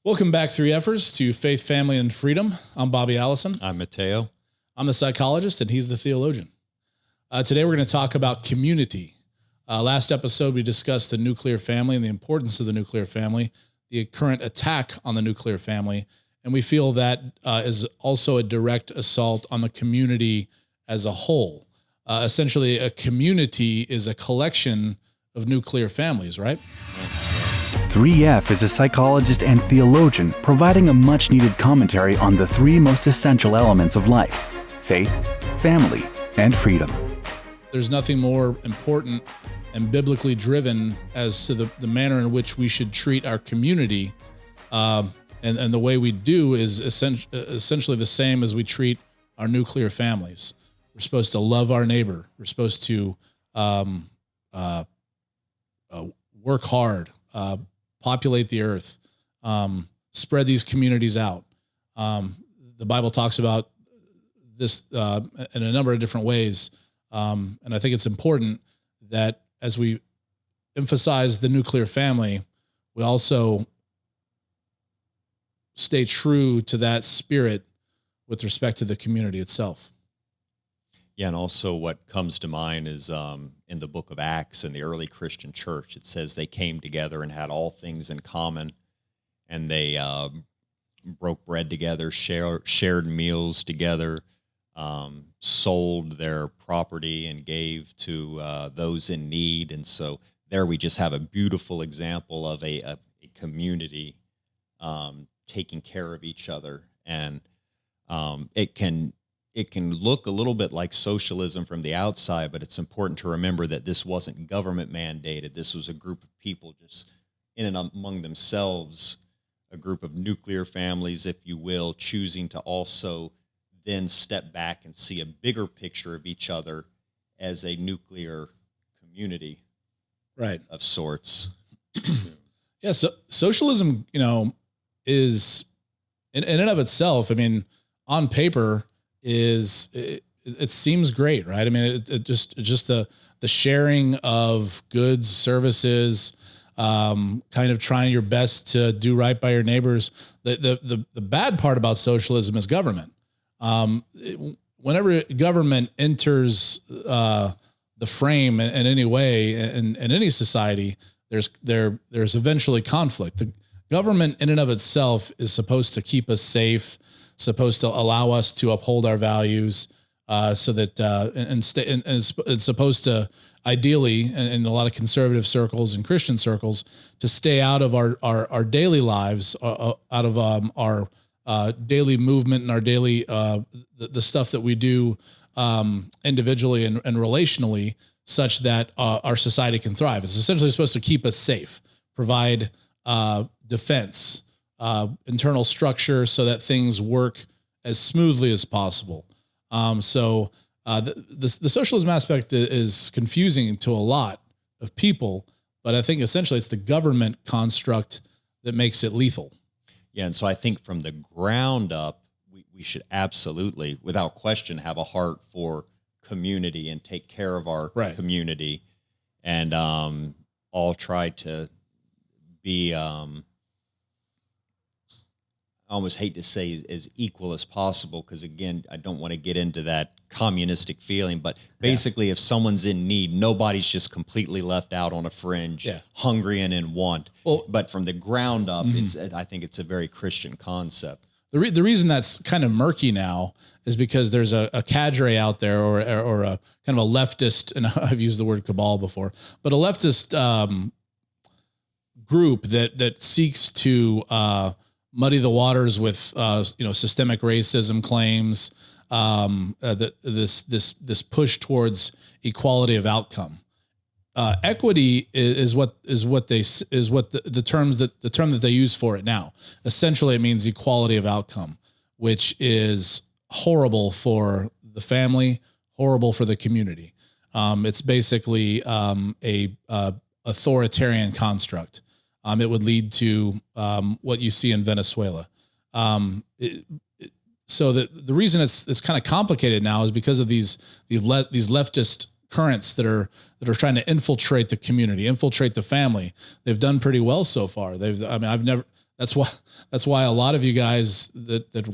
Welcome back, 3Fers, to Faith, Family, and Freedom. I'm Bobby Allison. I'm Mateo. I'm the psychologist, and he's the theologian. Today, we're going to talk about community. Last episode, we discussed the nuclear family and the importance of the nuclear family, the current attack on the nuclear family, and we feel that is also a direct assault on the community as a whole. Essentially, a community is a collection of nuclear families, right? 3F is a psychologist and theologian providing a much-needed commentary on the three most essential elements of life: faith, family, and freedom. There's nothing more important and biblically driven as to the manner in which we should treat our community. And the way we do is essentially the same as we treat our nuclear families. We're supposed to love our neighbor. We're supposed to work hard, populate the earth, spread these communities out. The Bible talks about this in a number of different ways. And I think it's important that as we emphasize the nuclear family, we also stay true to that spirit with respect to the community itself. Yeah, and also what comes to mind is in the book of Acts in the early Christian church, it says they came together and had all things in common, and they broke bread together, shared meals together, sold their property and gave to those in need. And so there we just have a beautiful example of a community taking care of each other. And it can look a little bit like socialism from the outside, but it's important to remember that this wasn't government mandated. This was a group of people just in and among themselves, a group of nuclear families, if you will, choosing to also then step back and see a bigger picture of each other as a nuclear community, right, of sorts. Yeah, so socialism, is in and of itself, I mean, on paper, it seems great, right? I mean, it just the sharing of goods, services, kind of trying your best to do right by your neighbors. The bad part about socialism is government. Whenever government enters the frame in any way in any society, there's eventually conflict. The government in and of itself is supposed to keep us safe, supposed to allow us to uphold our values, so that and it's supposed to ideally in a lot of conservative circles and Christian circles to stay out of our daily lives, out of our daily movement and our daily the stuff that we do individually and relationally, such that our society can thrive. It's essentially supposed to keep us safe, provide defense, internal structure, so that things work as smoothly as possible. So the socialism aspect is confusing to a lot of people, but I think essentially it's the government construct that makes it lethal. Yeah, and so I think from the ground up, we should absolutely, without question, have a heart for community and take care of our community, and all try to be, I almost hate to say as equal as possible, because again, I don't want to get into that communistic feeling, but basically if someone's in need, nobody's just completely left out on a fringe, hungry and in want. Well, but from the ground up, I think it's a very Christian concept. The reason that's kind of murky now is because there's a cadre out there or a kind of a leftist, and I've used the word cabal before, but a leftist group that seeks to muddy the waters with systemic racism claims, this push towards equality of outcome. Equity is the term that they use for it now. Essentially, it means equality of outcome, which is horrible for the family, horrible for the community. It's basically a authoritarian construct. It would lead to what you see in Venezuela. So the reason it's kind of complicated now is because of these leftist currents that are trying to infiltrate the community, infiltrate the family. They've done pretty well so far. that's why a lot of you guys that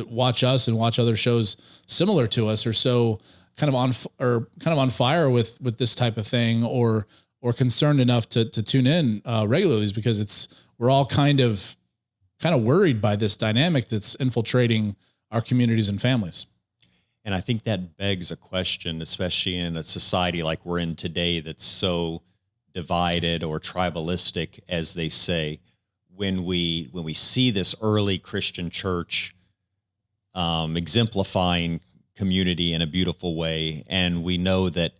watch us and watch other shows similar to us are so kind of on fire with this type of thing, or concerned enough to tune in regularly, is because we're all kind of worried by this dynamic that's infiltrating our communities and families. And I think that begs a question, especially in a society like we're in today that's so divided or tribalistic, as they say. When we see this early Christian church exemplifying community in a beautiful way, and we know that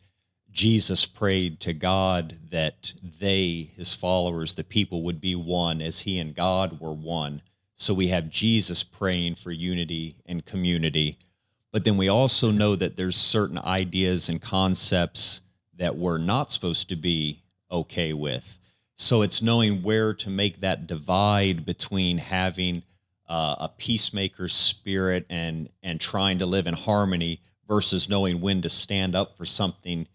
Jesus prayed to God that his followers, the people, would be one as he and God were one. So we have Jesus praying for unity and community. But then we also know that there's certain ideas and concepts that we're not supposed to be okay with. So it's knowing where to make that divide between having a peacemaker spirit and trying to live in harmony versus knowing when to stand up for something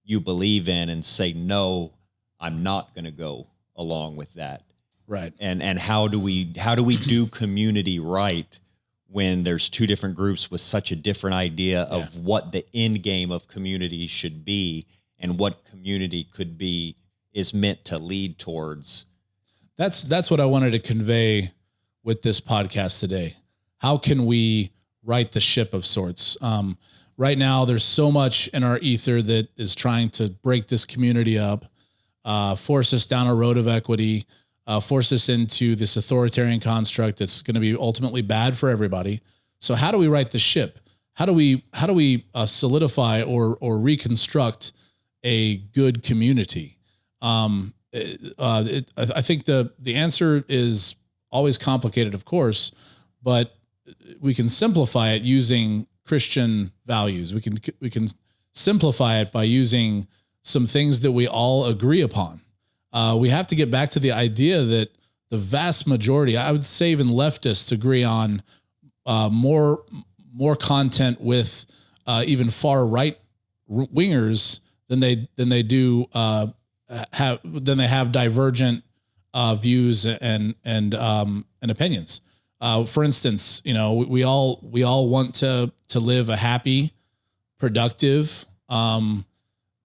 you believe in and say, no, I'm not going to go along with that. Right. And how do we do community right when there's two different groups with such a different idea of what the end game of community should be and what community is meant to lead towards? That's what I wanted to convey with this podcast today. How can we right the ship of sorts? Right now, there's so much in our ether that is trying to break this community up, force us down a road of equity, force us into this authoritarian construct that's going to be ultimately bad for everybody. So how do we right the ship? How do we solidify or reconstruct a good community? I think the answer is always complicated, of course, but we can simplify it using Christian values. We can simplify it by using some things that we all agree upon. We have to get back to the idea that the vast majority, I would say even leftists, agree on more content with even far right wingers than they have divergent views and opinions. For instance, we all want to live a happy, productive,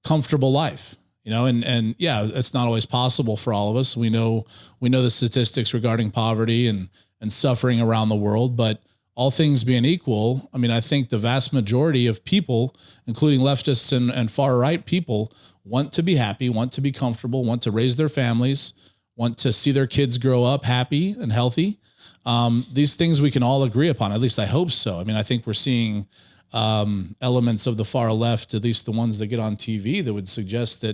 comfortable life. And it's not always possible for all of us. We know the statistics regarding poverty and suffering around the world, but all things being equal, I mean, I think the vast majority of people, including leftists and far right people, want to be happy, want to be comfortable, want to raise their families, want to see their kids grow up happy and healthy. These things we can all agree upon. At least I hope so. I mean, I think we're seeing elements of the far left, at least the ones that get on TV, that would suggest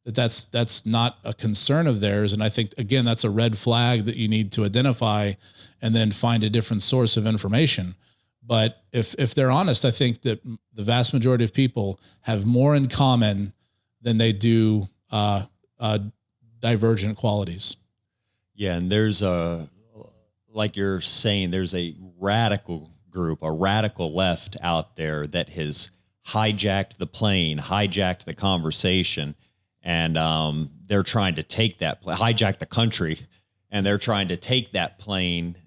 that's not a concern of theirs. And I think, again, that's a red flag that you need to identify and then find a different source of information. But if they're honest, I think that the vast majority of people have more in common than they do divergent qualities. Yeah. And there's like you're saying, there's a radical group, a radical left out there that has hijacked the plane, hijacked the conversation. And they're trying to take that hijack the country, and they're trying to take that plane,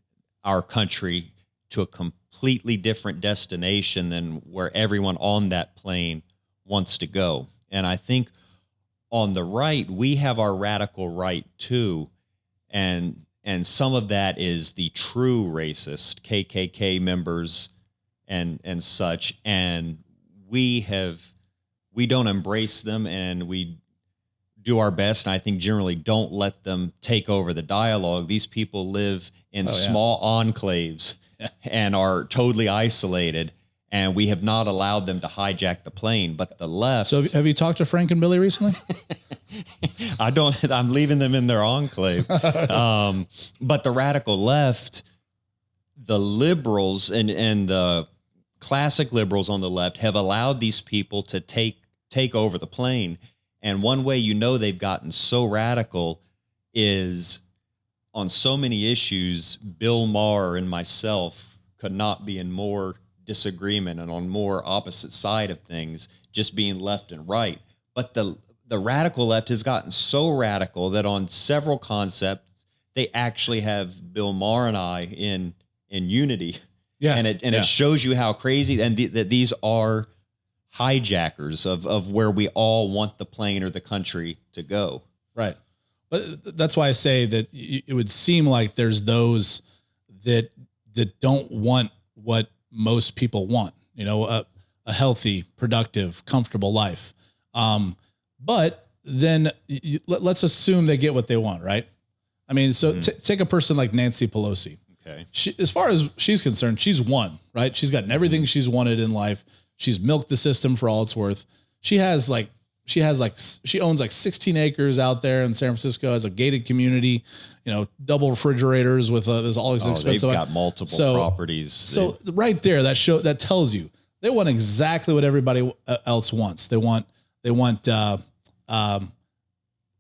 our country, to a completely different destination than where everyone on that plane wants to go. And I think on the right, we have our radical right too, and some of that is the true racist KKK members and such, and we don't embrace them, and we do our best, and I think generally don't let them take over the dialogue. These people live in small enclaves and are totally isolated, and we have not allowed them to hijack the plane. But the left... So have you talked to Frank and Billy recently? I'm leaving them in their enclave. But the radical left, the liberals and the classic liberals on the left have allowed these people to take over the plane. And one way they've gotten so radical is on so many issues. Bill Maher and myself could not be in more disagreement and on more opposite side of things, just being left and right. But the radical left has gotten so radical that on several concepts they actually have Bill Maher and I in unity. Yeah. And it shows you how crazy, and that these are hijackers of where we all want the plane or the country to go. Right. But that's why I say that it would seem like there's those that don't want what most people want, a healthy, productive, comfortable life. But then let's assume they get what they want, right? I mean, so take a person like Nancy Pelosi. Okay. As far as she's concerned, she's won, right? She's gotten everything she's wanted in life. She's milked the system for all it's worth. She owns like 16 acres out there in San Francisco, as a gated community, double refrigerators with there's all these expensive. They've got multiple properties. So right there, that tells you they want exactly what everybody else wants. They want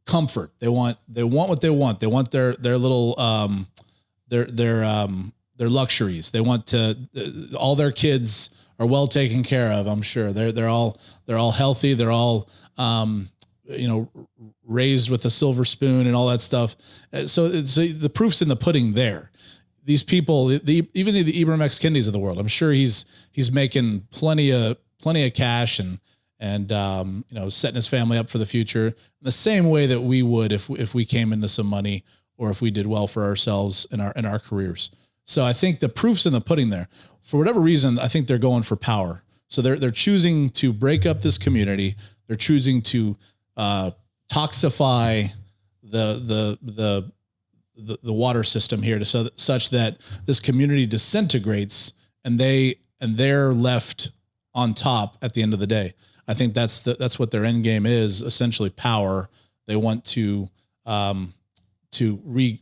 comfort. They want what they want. They want their little their luxuries. They want all their kids are well taken care of. I'm sure they're all healthy. They're all raised with a silver spoon and all that stuff. So the proof's in the pudding there. These people, even the Ibram X. Kendis of the world, I'm sure he's making plenty of cash and setting his family up for the future the same way that we would if we came into some money or if we did well for ourselves in our careers. So I think the proof's in the pudding there. For whatever reason, I think they're going for power. So they're choosing to break up this community. They're choosing to toxify the water system here such that this community disintegrates and they're left on top at the end of the day. I think that's what their end game is, essentially power. They want to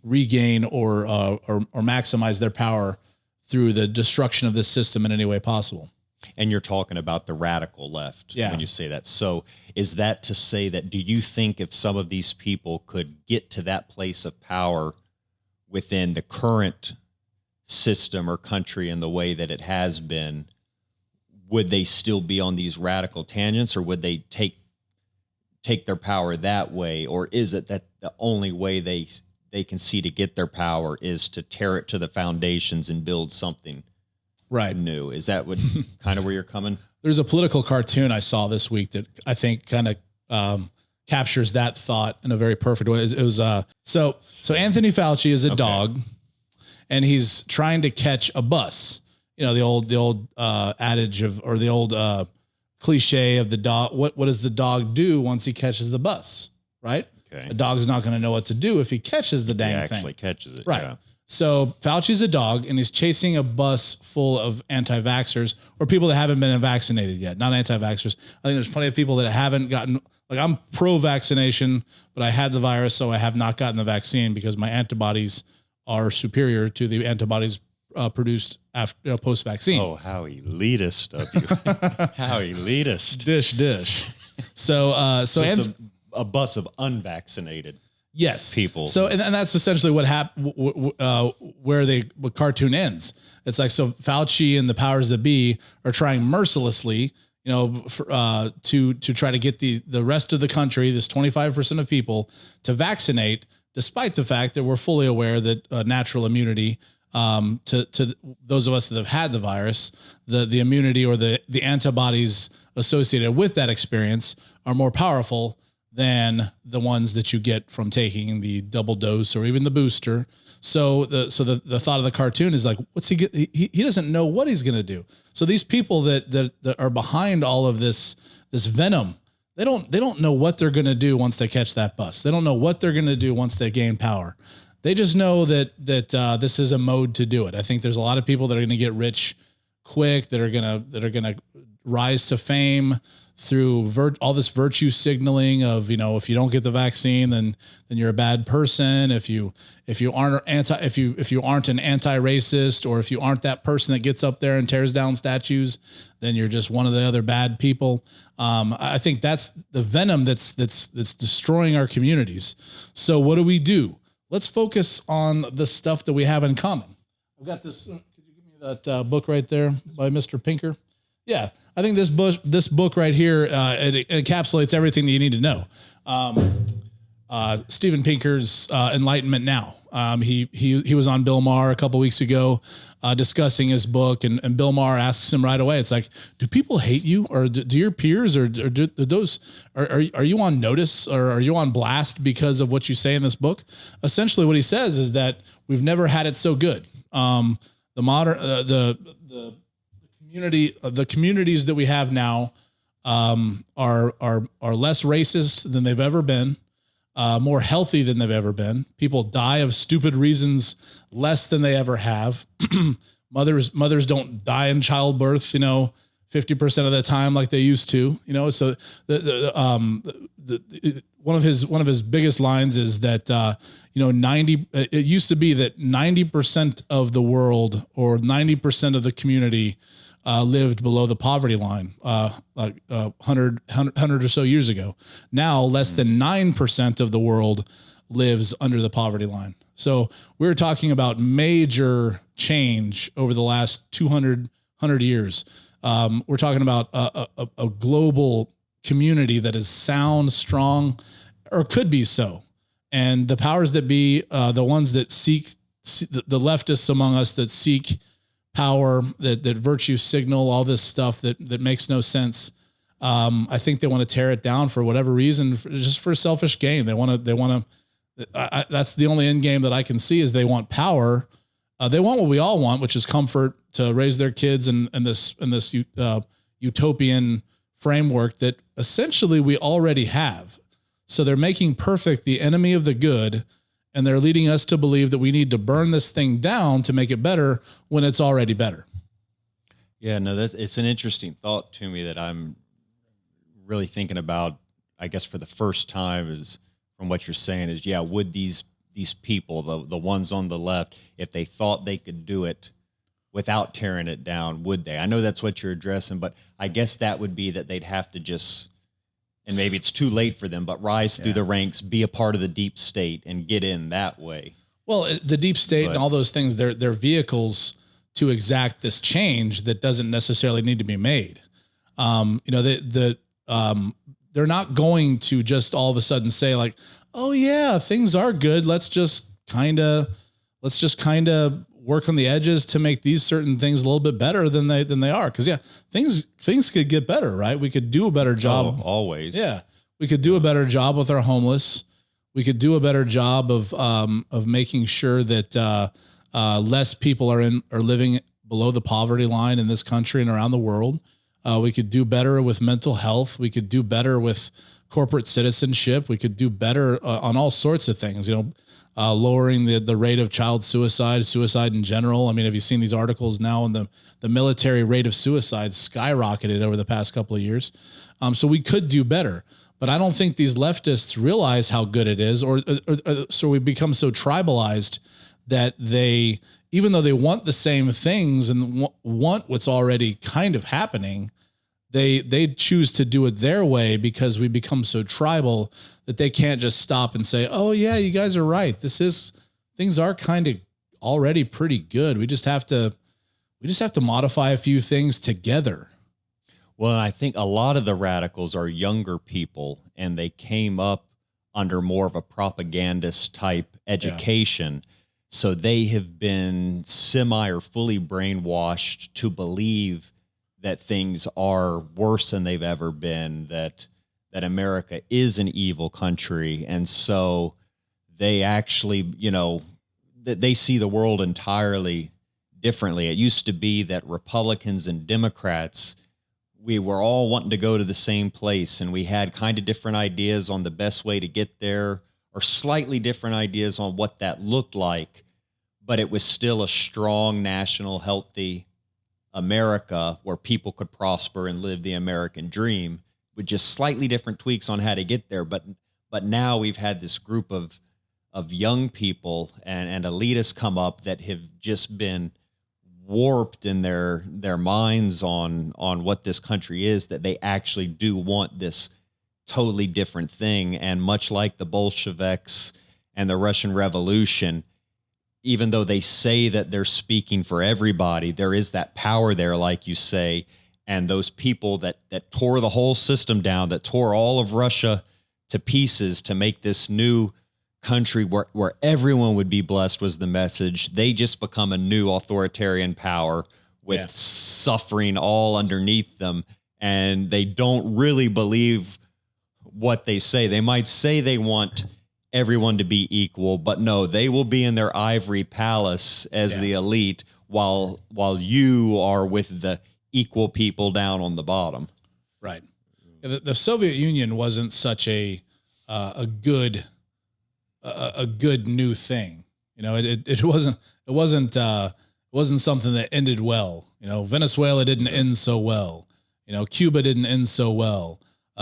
regain or maximize their power through the destruction of this system in any way possible. And you're talking about the radical left when you say that. So is that to say that, do you think if some of these people could get to that place of power within the current system or country in the way that it has been, would they still be on these radical tangents, or would they take their power that way? Or is it that the only way they can see to get their power is to tear it to the foundations and build something new? Is that what kind of where you're coming? There's a political cartoon I saw this week that I think kind of captures that thought in a very perfect way. It was so Anthony Fauci is a dog, and he's trying to catch a bus. The old adage or the old cliche of the dog. What does the dog do once he catches the bus? Right. Okay. A dog's not going to know what to do if he catches the dang thing. Actually catches it. Right. Yeah. So Fauci's a dog, and he's chasing a bus full of anti-vaxxers or people that haven't been vaccinated yet, not anti-vaxxers. I think there's plenty of people that haven't gotten, like, I'm pro-vaccination, but I had the virus, so I have not gotten the vaccine because my antibodies are superior to the antibodies produced after post-vaccine. Oh, how elitist of you! How elitist! Dish. So it's a bus of unvaccinated. Yes, people. So, and that's essentially what happened. Where the cartoon ends. It's like, so Fauci and the powers that be are trying mercilessly, to try to get the rest of the country, this 25% of people, to vaccinate, despite the fact that we're fully aware that natural immunity, to those of us that have had the virus, the immunity or the antibodies associated with that experience are more powerful than the ones that you get from taking the double dose or even the booster. So the thought of the cartoon is like, what's he get? He doesn't know what he's going to do. So these people that are behind all of this venom, they don't know what they're going to do once they catch that bus. They don't know what they're going to do once they gain power. They just know that this is a mode to do it. I think there's a lot of people that are going to get rich quick, that are going to rise to fame through all this virtue signaling of, if you don't get the vaccine, then you're a bad person. If you aren't an anti-racist, or if you aren't that person that gets up there and tears down statues, then you're just one of the other bad people. I think that's the venom that's destroying our communities. So what do? Let's focus on the stuff that we have in common. I've got this. Could you give me that book right there by Mr. Pinker? Yeah, I think this book right here, it encapsulates everything that you need to know. Steven Pinker's Enlightenment Now. He was on Bill Maher a couple weeks ago discussing his book, and Bill Maher asks him right away. It's like, do people hate you, or do your peers, or do those are you on notice, or are you on blast because of what you say in this book? Essentially, what he says is that we've never had it so good. The communities that we have now are less racist than they've ever been. More healthy than they've ever been. People die of stupid reasons less than they ever have. Mothers don't die in childbirth, 50% of the time like they used to, So one of his biggest lines is that 90. It used to be that 90% of the world, or 90% of the community, lived below the poverty line, like 100 or so years ago. Now, less than 9% of the world lives under the poverty line. So we're talking about major change over the last 200 years. We're talking about a global community that is sound, strong, or could be so. And the powers that be, the ones that seek, the leftists among us that seek power, that virtue signal, all this stuff that makes no sense. I think they want to tear it down for whatever reason, just for selfish gain. They want to, that's the only end game that I can see, is they want power. They want what we all want, which is comfort to raise their kids in this utopian framework that essentially we already have. So they're making perfect the enemy of the good, and they're leading us to believe that we need to burn this thing down to make it better when it's already better. Yeah, no, it's an interesting thought to me that I'm really thinking about, I guess, for the first time, is from what you're saying is, would these people, the ones on the left, if they thought they could do it without tearing it down, would they? I know that's what you're addressing, but I guess that would be that they'd have to just, and maybe it's too late for them, but rise through the ranks, be a part of the deep state, and get in that way. Well, the deep state and all those things, they're vehicles to exact this change that doesn't necessarily need to be made. They're not going to just all of a sudden say like, oh yeah, things are good. Let's just kind of work on the edges to make these certain things a little bit better than they are. Cause things could get better, right? We could do a better job. Oh, always. Yeah. We could do a better job with our homeless. We could do a better job of making sure that, less people are living below the poverty line in this country and around the world. We could do better with mental health. We could do better with corporate citizenship. We could do better on all sorts of things, lowering the rate of child suicide in general. I mean, have you seen these articles now on the military rate of suicide skyrocketed over the past couple of years? So we could do better, but I don't think these leftists realize how good it is, or so we become so tribalized that they, even though they want the same things and want what's already kind of happening, they choose to do it their way because we become so tribal that they can't just stop and say, oh yeah, you guys are right. Things are kind of already pretty good. We just have to modify a few things together. Well, I think a lot of the radicals are younger people, and they came up under more of a propagandist type education. Yeah. So they have been semi or fully brainwashed to believe that things are worse than they've ever been, that America is an evil country. And so they actually, that they see the world entirely differently. It used to be that Republicans and Democrats, we were all wanting to go to the same place, and we had kind of different ideas on the best way to get there, or slightly different ideas on what that looked like, but it was still a strong, national, healthy America where people could prosper and live the American dream, with just slightly different tweaks on how to get there. But now we've had this group of young people and elitists come up that have just been warped in their minds on what this country is, that they actually do want this totally different thing. And much like the Bolsheviks and the Russian Revolution, even though they say that they're speaking for everybody, there is that power there, like you say, and those people that tore the whole system down, that tore all of Russia to pieces to make this new country where everyone would be blessed was the message. They just become a new authoritarian power with suffering all underneath them. And they don't really believe what they say. They might say they want everyone to be equal, but no, they will be in their ivory palace as the elite while you are with the equal people down on the bottom. Right. The Soviet Union wasn't such a good new thing. You know, it wasn't something that ended well. You know, Venezuela didn't end so well. You know, Cuba didn't end so well.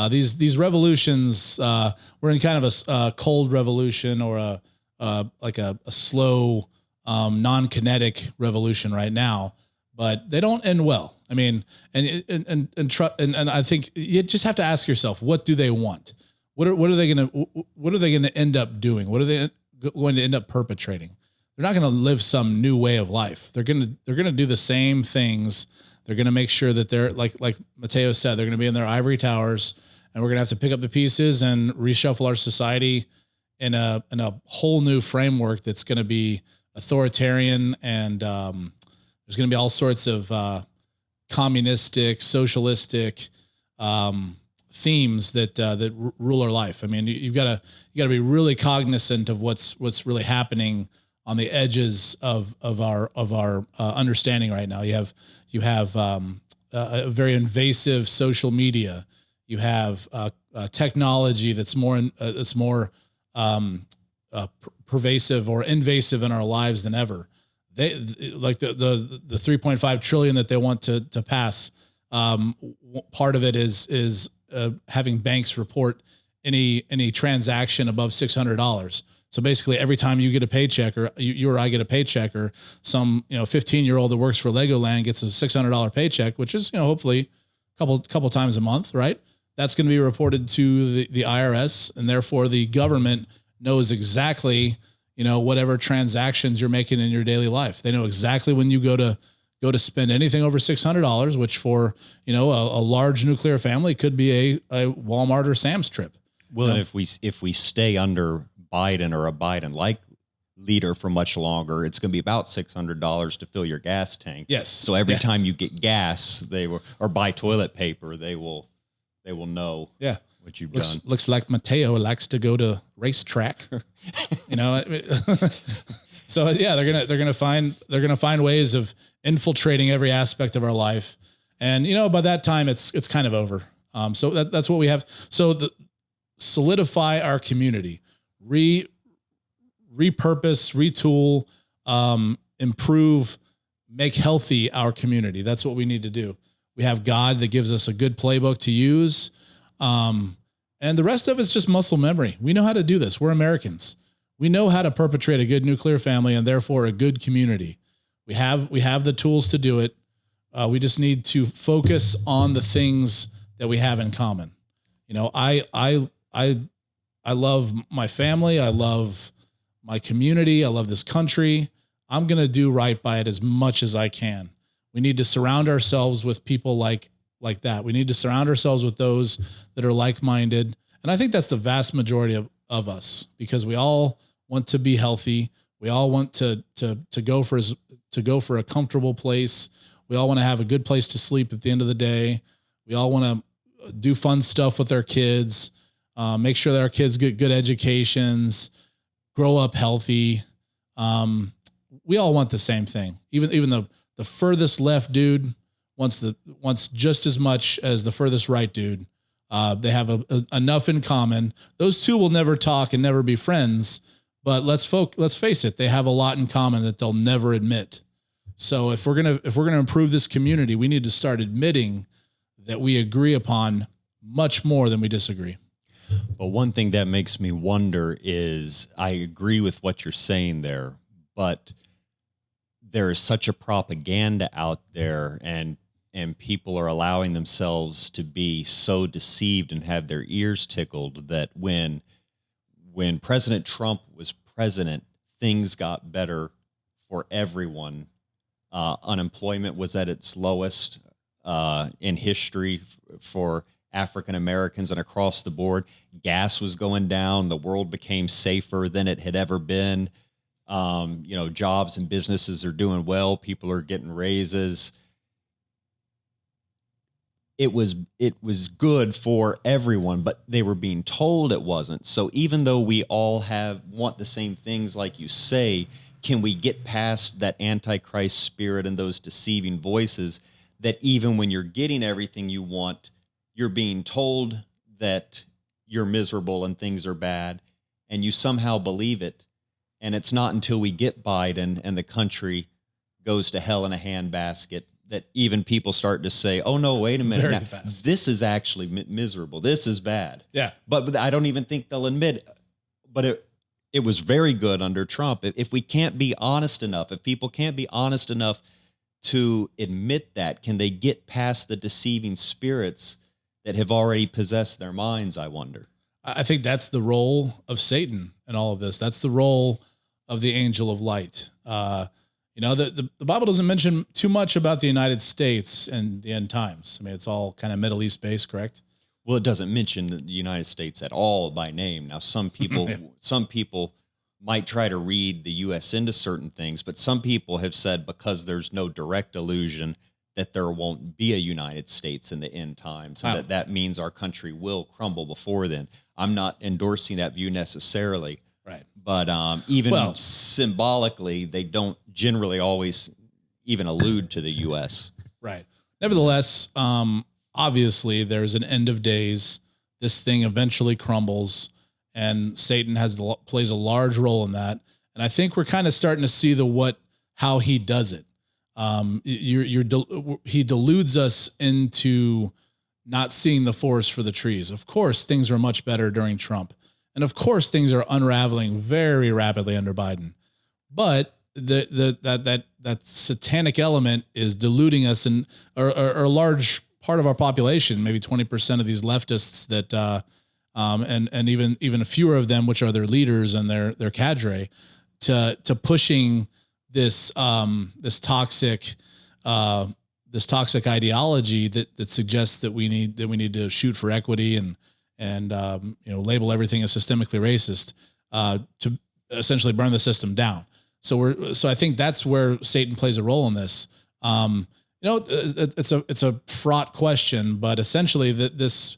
These revolutions were in kind of a cold revolution or like a slow, non-kinetic revolution right now, but they don't end well. I mean, and I think you just have to ask yourself, what do they want? What are they going to end up doing? What are they going to end up perpetrating? They're not going to live some new way of life. They're going to do the same things. They're going to make sure that they're like Mateo said, they're going to be in their ivory towers, and we're going to have to pick up the pieces and reshuffle our society in a whole new framework that's going to be authoritarian, and there's going to be all sorts of communistic, socialistic themes that rule our life. I mean, you got to be really cognizant of what's really happening on the edges of our understanding right now. You have a very invasive social media. You have technology that's more pervasive or invasive in our lives than ever. They like the 3.5 trillion that they want to pass. Part of it is having banks report any transaction above $600. So basically, every time you get a paycheck, or you or I get a paycheck, or some 15-year-old that works for Legoland gets a $600 paycheck, which is hopefully a couple times a month, right? That's going to be reported to the IRS, and therefore the government knows exactly whatever transactions you're making in your daily life. They know exactly when you go to spend anything over $600, which for a large nuclear family could be a Walmart or Sam's trip. Well, and if we stay under Biden or a Biden-like leader for much longer, it's going to be about $600 to fill your gas tank. Yes. So every time you get gas, or buy toilet paper, they will know. Yeah. What you've done. Looks like Mateo likes to go to racetrack. So yeah, they're gonna find ways of infiltrating every aspect of our life, and by that time it's kind of over. So that's what we have. So solidify our community, repurpose, retool, improve, make healthy our community. That's what we need to do. We have God that gives us a good playbook to use. And the rest of it's just muscle memory. We know how to do this. We're Americans. We know how to perpetrate a good nuclear family and therefore a good community. We have the tools to do it. We just need to focus on the things that we have in common. I love my family. I love my community. I love this country. I'm going to do right by it as much as I can. We need to surround ourselves with people like that. We need to surround ourselves with those that are like-minded. And I think that's the vast majority of us, because we all want to be healthy. We all want to go for a comfortable place. We all want to have a good place to sleep at the end of the day. We all want to do fun stuff with our kids, make sure that our kids get good educations, grow up healthy. We all want the same thing. Even the furthest left dude wants just as much as the furthest right dude. They have enough in common. Those two will never talk and never be friends, but let's face it, they have a lot in common that they'll never admit. So if we're gonna improve this community, we need to start admitting that we agree upon much more than we disagree. But one thing that makes me wonder is, I agree with what you're saying there, but there is such a propaganda out there, and people are allowing themselves to be so deceived and have their ears tickled that when President Trump was president, things got better for everyone. Unemployment was at its lowest in history for African Americans and across the board. Gas was going down. The world became safer than it had ever been. Jobs and businesses are doing well. People are getting raises. It was good for everyone, but they were being told it wasn't. So even though we all want the same things, like you say, can we get past that Antichrist spirit and those deceiving voices that even when you're getting everything you want, you're being told that you're miserable and things are bad, and you somehow believe it. And it's not until we get Biden and the country goes to hell in a handbasket that even people start to say, oh, no, wait a minute. Very Now, fast. this is actually miserable. This is bad. Yeah. But I don't even think they'll admit, but it was very good under Trump. If we can't be honest enough, if people can't be honest enough to admit that, can they get past the deceiving spirits that have already possessed their minds, I wonder? I think that's the role of Satan in all of this. That's the role of the angel of light. The Bible doesn't mention too much about the United States and the end times. I mean, it's all kind of Middle East based, correct? Well, it doesn't mention the United States at all by name. Now, some people, some people might try to read the U.S. into certain things, but some people have said because there's no direct allusion that there won't be a United States in the end times, and that means our country will crumble before then. I'm not endorsing that view necessarily, Right. but even symbolically, they don't generally always even allude to the U.S. Right. Nevertheless, obviously, there's an end of days. This thing eventually crumbles, and Satan plays a large role in that. And I think we're kind of starting to see how he does it. He deludes us into not seeing the forest for the trees. Of course, things are much better during Trump, and of course, things are unraveling very rapidly under Biden. But that satanic element is deluding us, and or a large part of our population, maybe 20% of these leftists that, and even fewer of them, which are their leaders and their cadre, to pushing this toxic ideology that suggests that we need to shoot for equity and label everything as systemically racist, to essentially burn the system down. So I think that's where Satan plays a role in this. It's a fraught question, but essentially this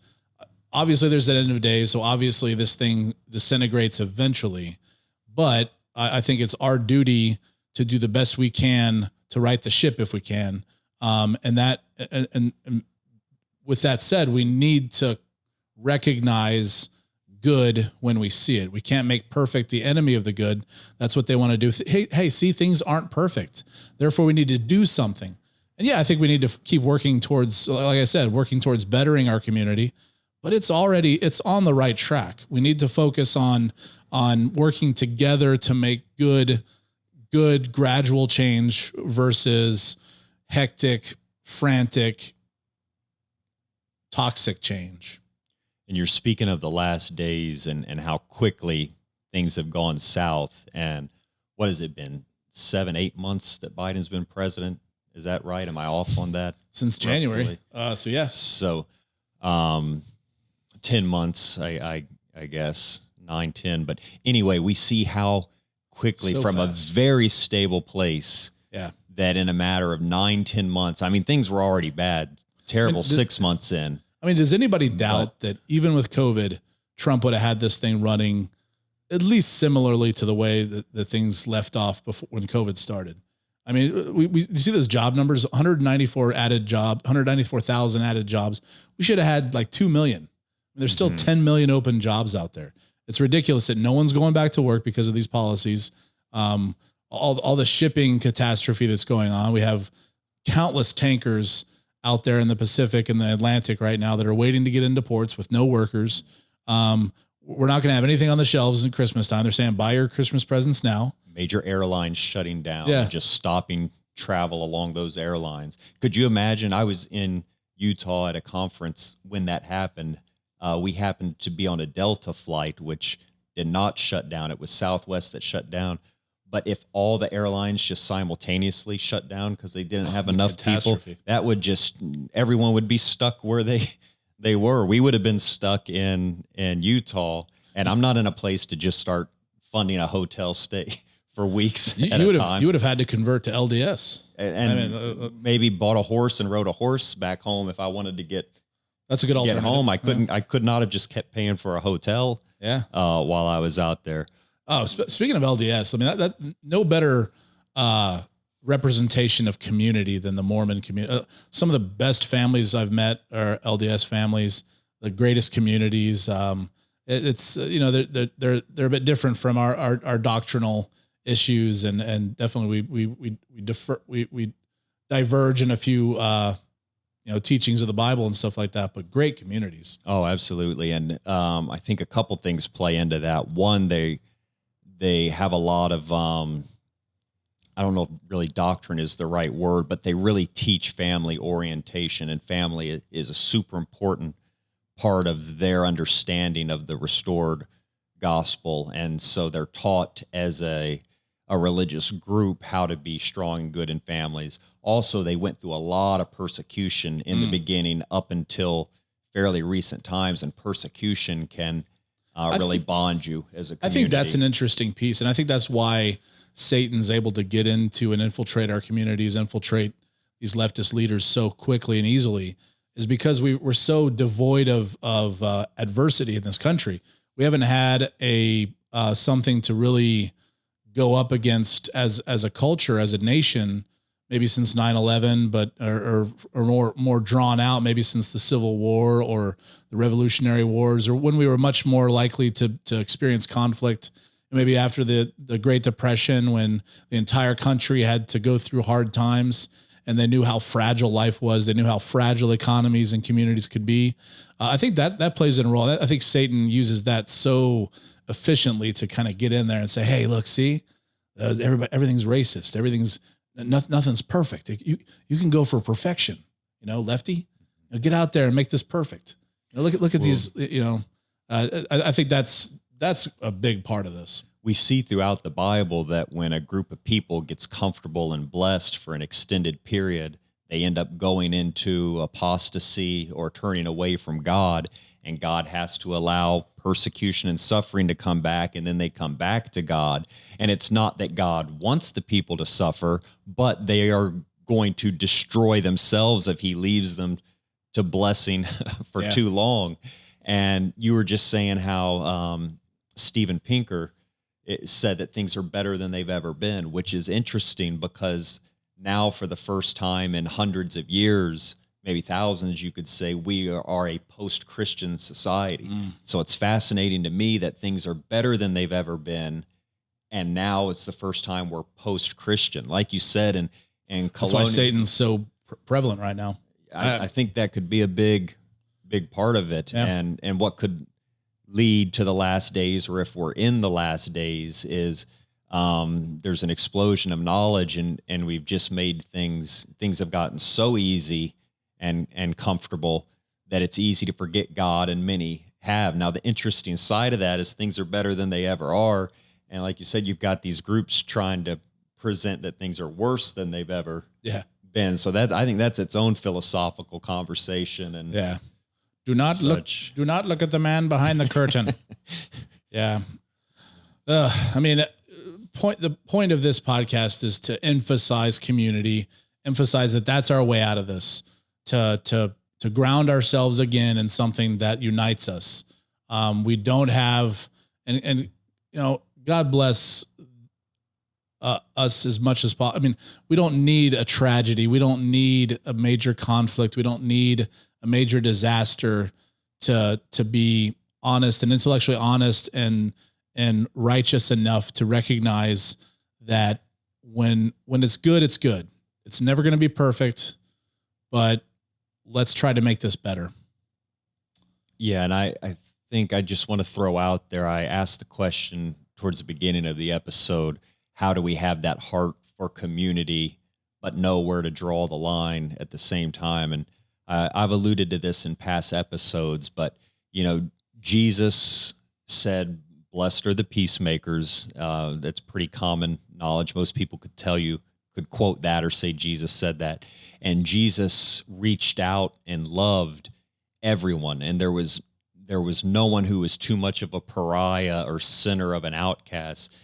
obviously there's that end of days. So obviously this thing disintegrates eventually, but I think it's our duty to do the best we can to right the ship if we can. And with that said, we need to recognize good when we see it. We can't make perfect the enemy of the good. That's what they want to do. Hey, see, things aren't perfect. Therefore, we need to do something. And yeah, I think we need to keep working towards, like I said, working towards bettering our community, but it's on the right track. We need to focus on working together to make good gradual change versus hectic, frantic, toxic change. And you're speaking of the last days and how quickly things have gone south. And what has it been, 7-8 months that Biden's been president? Is that right? Am I off on that? Since January. So 10 months, I guess, 9, 10. But anyway, we see how quickly from fast. A very stable place that in a matter of 9, 10 months, I mean, things were already bad, terrible 6 months in. I mean, does anybody doubt that even with COVID, Trump would have had this thing running at least similarly to the way that the things left off before when COVID started? I mean, we see those job numbers, 194,000 added jobs. We should have had like 2 million. There's still 10 million open jobs out there. It's ridiculous that no one's going back to work because of these policies. All the shipping catastrophe that's going on. We have countless tankers out there in the Pacific and the Atlantic right now that are waiting to get into ports with no workers. We're not going to have anything on the shelves in Christmas time. They're saying buy your Christmas presents now. Major airlines shutting down, just stopping travel along those airlines. Could you imagine? I was in Utah at a conference when that happened. We happened to be on a Delta flight, which did not shut down. It was Southwest that shut down. But if all the airlines just simultaneously shut down because they didn't have enough people, that would everyone would be stuck where they They were. We would have been stuck in Utah, and I'm not in a place to just start funding a hotel stay for weeks at a time. You would have had to convert to LDS. And maybe bought a horse and rode a horse back home if I wanted to get that's a good alternative. Home. I could not have just kept paying for a hotel. Yeah. While I was out there. Oh, speaking of LDS, I mean that no better representation of community than the Mormon community. Some of the best families I've met are LDS families, the greatest communities. It's they're a bit different from our doctrinal issues, and definitely we diverge in a few teachings of the Bible and stuff like that, but great communities. Oh, absolutely. And I think a couple things play into that. One, they have a lot of, I don't know if really doctrine is the right word, but they really teach family orientation, and family is a super important part of their understanding of the restored gospel. And so they're taught as a religious group how to be strong and good in families. Also, they went through a lot of persecution in the beginning up until fairly recent times, and persecution can really bond you as a community. I think that's an interesting piece, and I think that's why Satan's able to get into and infiltrate our communities, infiltrate these leftist leaders so quickly and easily, is because we're so devoid of adversity in this country. We haven't had something to really go up against as a culture, as a nation, maybe since 9/11, but or more drawn out, maybe since the Civil War or the Revolutionary Wars, or when we were much more likely to experience conflict. Maybe after the Great Depression, when the entire country had to go through hard times, and they knew how fragile life was. They knew how fragile economies and communities could be. I think that plays in a role. I think Satan uses that so efficiently to kind of get in there and say, "Hey, look, see, everything's racist. Nothing's perfect. You can go for perfection, lefty. Get out there and make this perfect. Look at these. I think that's a big part of this. We see throughout the Bible that when a group of people gets comfortable and blessed for an extended period, they end up going into apostasy or turning away from God, and God has to allow persecution and suffering to come back, and then they come back to God. And it's not that God wants the people to suffer, but they are going to destroy themselves if he leaves them to blessing for too long. And you were just saying how Steven Pinker said that things are better than they've ever been, which is interesting because now for the first time in hundreds of years, maybe thousands, you could say, we are a post-Christian society. So it's fascinating to me that things are better than they've ever been. And now it's the first time we're post-Christian. Like you said, and that's why Satan's so prevalent right now. I think that could be a big part of it. Yeah. And what could lead to the last days, or if we're in the last days, is there's an explosion of knowledge, and we've just made things have gotten so easy and comfortable that it's easy to forget God, and many have. Now, the interesting side of that is things are better than they ever are. And like you said, you've got these groups trying to present that things are worse than they've ever been. So I think that's its own philosophical conversation. And do not look at the man behind the curtain. The point of this podcast is to emphasize community, emphasize that that's our way out of this, to ground ourselves again in something that unites us. We don't have, and God bless us as much as possible. I mean, we don't need a tragedy. We don't need a major conflict. We don't need a major disaster to be honest and intellectually honest and righteous enough to recognize that when it's good, it's good. It's never going to be perfect, but let's try to make this better. Yeah. And I think I just want to throw out there, I asked the question towards the beginning of the episode, how do we have that heart for community, but know where to draw the line at the same time? And I've alluded to this in past episodes, but Jesus said, "Blessed are the peacemakers." That's pretty common knowledge. Most people could quote that or say Jesus said that. And Jesus reached out and loved everyone, and there was no one who was too much of a pariah or sinner of an outcast.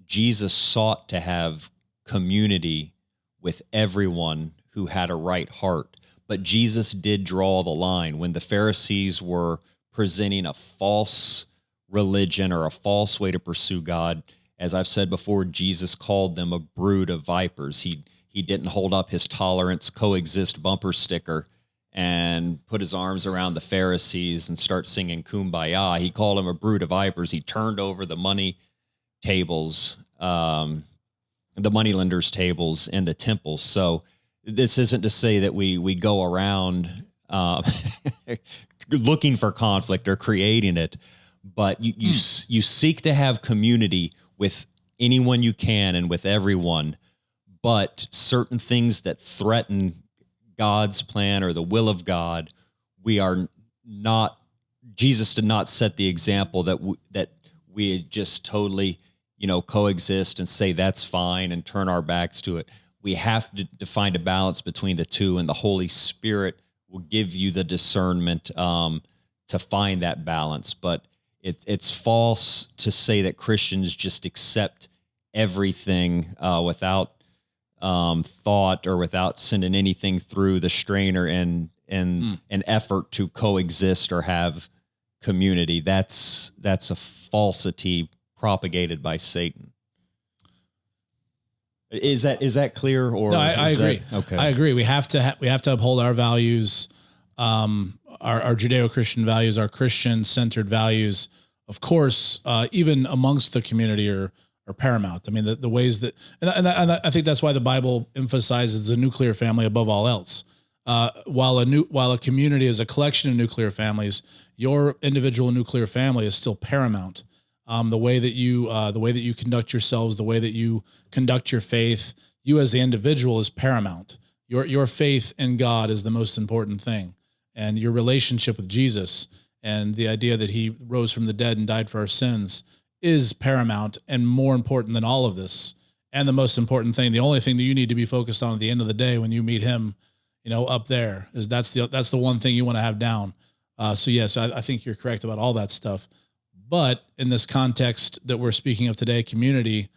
Jesus sought to have community with everyone who had a right heart. But Jesus did draw the line when the Pharisees were presenting a false religion or a false way to pursue God. As I've said before, Jesus called them a brood of vipers. He didn't hold up his tolerance coexist bumper sticker and put his arms around the Pharisees and start singing Kumbaya. He called them a brood of vipers. He turned over the money tables, the moneylenders' tables in the temple. So this isn't to say that we go around looking for conflict or creating it, but you seek to have community with anyone you can and with everyone. But certain things that threaten God's plan or the will of God, we are not. Jesus did not set the example that we just totally, coexist and say that's fine and turn our backs to it. We have to find a balance between the two, and the Holy Spirit will give you the discernment to find that balance. But it's false to say that Christians just accept everything without thought or without sending anything through the strainer and an effort to coexist or have community. That's a falsity propagated by Satan. Is that clear? Or no, I agree. Okay, I agree. We have to uphold our values, our Judeo-Christian values, our Christian-centered values. Of course, even amongst the community are paramount. I mean, the ways that, and I think that's why the Bible emphasizes the nuclear family above all else. While a community is a collection of nuclear families, your individual nuclear family is still paramount. The way that you conduct yourselves, the way that you conduct your faith, you as the individual is paramount. Your faith in God is the most important thing, and your relationship with Jesus and the idea that he rose from the dead and died for our sins is paramount and more important than all of this. And the most important thing, the only thing that you need to be focused on at the end of the day when you meet him, up there, is that's the one thing you want to have down. So yes, I think you're correct about all that stuff. But in this context that we're speaking of today, community,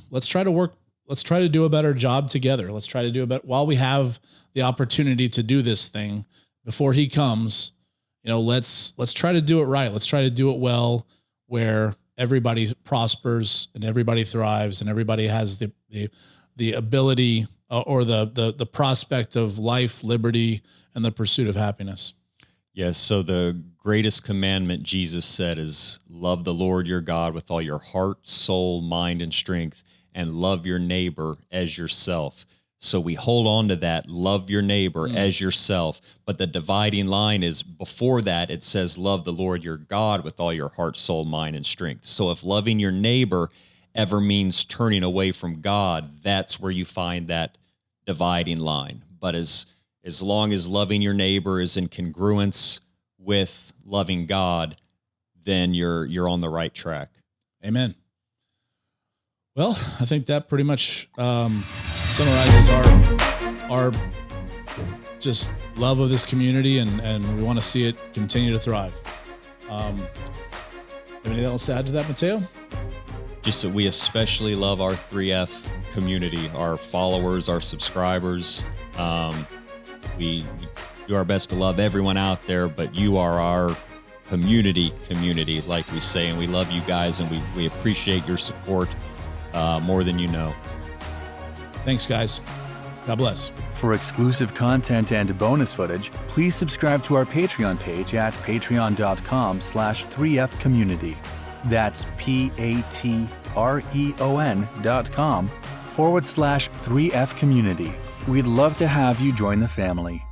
let's try to do a better job together. Let's try to do a better, while we have the opportunity to do this thing before he comes, let's try to do it right. Let's try to do it well, where everybody prospers and everybody thrives and everybody has the ability or the prospect of life, liberty, and the pursuit of happiness. Yes. So the greatest commandment, Jesus said, is love the Lord your God with all your heart, soul, mind, and strength, and love your neighbor as yourself. So we hold on to that, love your neighbor as yourself. But the dividing line is before that, it says, love the Lord your God with all your heart, soul, mind, and strength. So if loving your neighbor ever means turning away from God, that's where you find that dividing line. But as long as loving your neighbor is in congruence with loving God, then you're on the right track. Amen. Well, I think that pretty much summarizes our just love of this community, and we want to see it continue to thrive. Have anything else to add to that, Mateo? Just that we especially love our 3F community, our followers, our subscribers. We do our best to love everyone out there, but you are our community, like we say, and we love you guys, and we appreciate your support more than you know. Thanks, guys. God bless. For exclusive content and bonus footage, please subscribe to our Patreon page at patreon.com/3F community. That's patreon.com/3F community. We'd love to have you join the family.